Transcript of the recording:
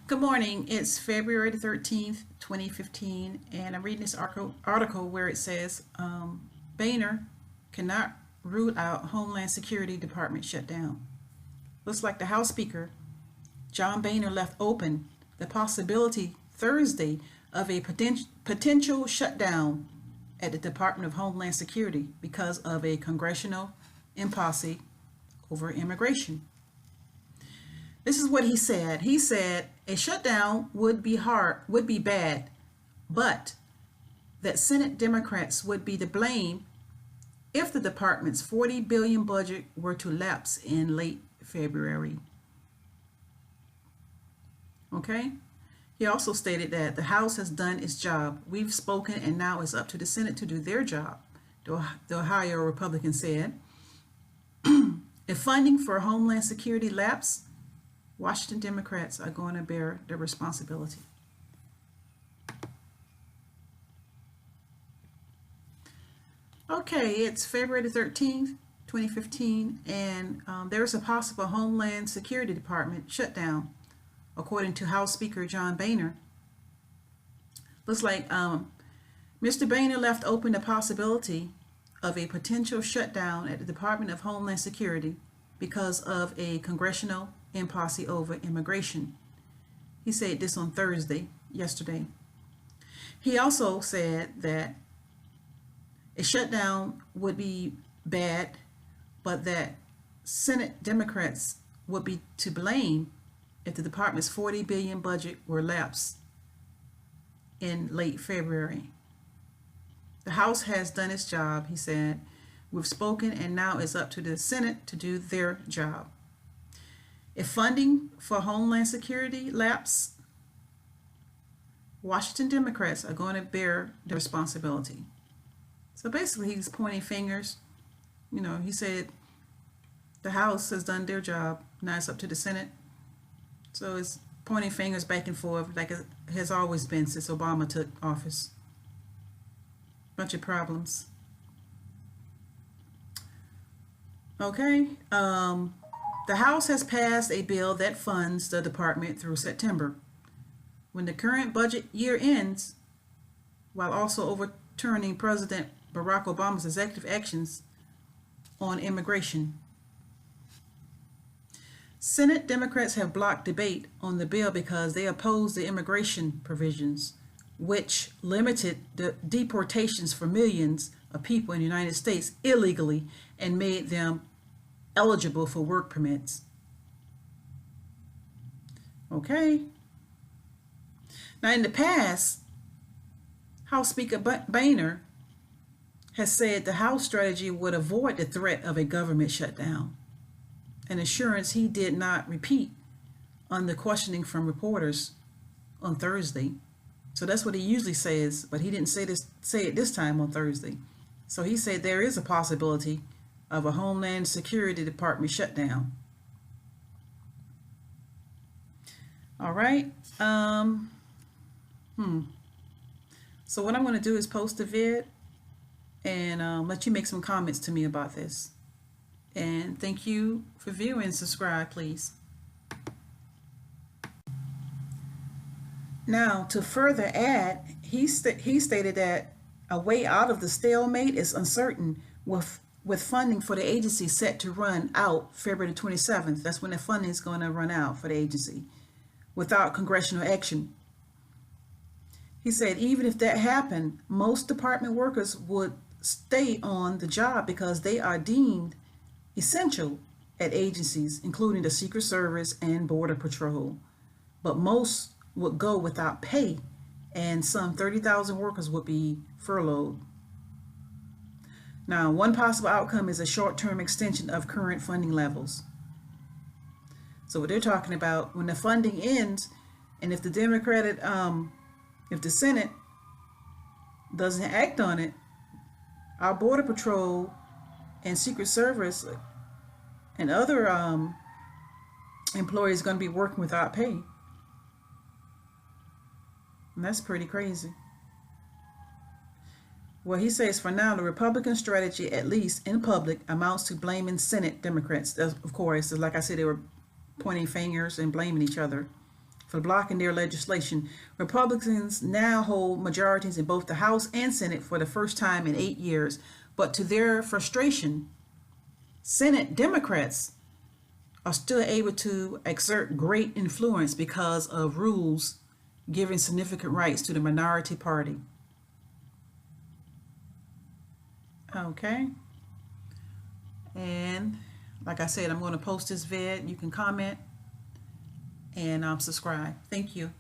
Good morning. It's February the 13th, 2015, and I'm reading this article where it says Boehner cannot rule out Homeland Security Department shutdown. Looks like the House Speaker, John Boehner, left open the possibility Thursday of a potential shutdown at the Department of Homeland Security because of a congressional impasse over immigration. This is what he said. He said a shutdown would be bad, but that Senate Democrats would be to blame if the department's $40 billion budget were to lapse in late February. Okay? He also stated that the House has done its job. We've spoken, and now it's up to the Senate to do their job, the Ohio Republican said. If funding for Homeland Security lapse, Washington Democrats are going to bear the responsibility. Okay, it's February the 13th, 2015, and there's a possible Homeland Security Department shutdown, according to House Speaker John Boehner. Looks like Mr. Boehner left open the possibility of a potential shutdown at the Department of Homeland Security because of a congressional impasse over immigration. He said this on yesterday. He also said that a shutdown would be bad, but that Senate Democrats would be to blame if the department's $40 billion budget were lapsed in late February. The House has done its job, he said. We've spoken, and now it's up to the Senate to do their job. If funding for Homeland Security lapse, Washington Democrats are going to bear the responsibility. So basically, he's pointing fingers. You know, he said the House has done their job. Now it's up to the Senate. So it's pointing fingers back and forth like it has always been since Obama took office. Bunch of problems. Okay. The House has passed a bill that funds the department through September, when the current budget year ends, while also overturning President Barack Obama's executive actions on immigration. Senate Democrats have blocked debate on the bill because they oppose the immigration provisions, which limited the deportations for millions of people in the United States illegally and made them eligible for work permits. Okay. Now, in the past, House Speaker Boehner has said the House strategy would avoid the threat of a government shutdown, an assurance he did not repeat on the questioning from reporters on Thursday. So that's what he usually says, but he didn't say it this time on Thursday. So he said there is a possibility of a Homeland Security Department shutdown. All right. So what I'm going to do is post a vid and let you make some comments to me about this. And thank you for viewing. Subscribe, please. Now, to further add, he stated that a way out of the stalemate is uncertain with funding for the agency set to run out February 27th. That's when the funding is going to run out for the agency without congressional action. He said even if that happened, most department workers would stay on the job because they are deemed essential at agencies, including the Secret Service and Border Patrol. But most would go without pay, and some 30,000 workers would be furloughed. Now, one possible outcome is a short-term extension of current funding levels. So what they're talking about, when the funding ends, and if the if the Senate doesn't act on it, our Border Patrol and Secret Service and other employees are going to be working without pay. And that's pretty crazy. Well, he says for now, the Republican strategy, at least in public, amounts to blaming Senate Democrats. Of course, like I said, they were pointing fingers and blaming each other for blocking their legislation. Republicans now hold majorities in both the House and Senate for the first time in 8 years, but to their frustration, Senate Democrats are still able to exert great influence because of rules giving significant rights to the minority party. Okay. And like I said, I'm going to post this vid. You can comment and subscribe. Thank you.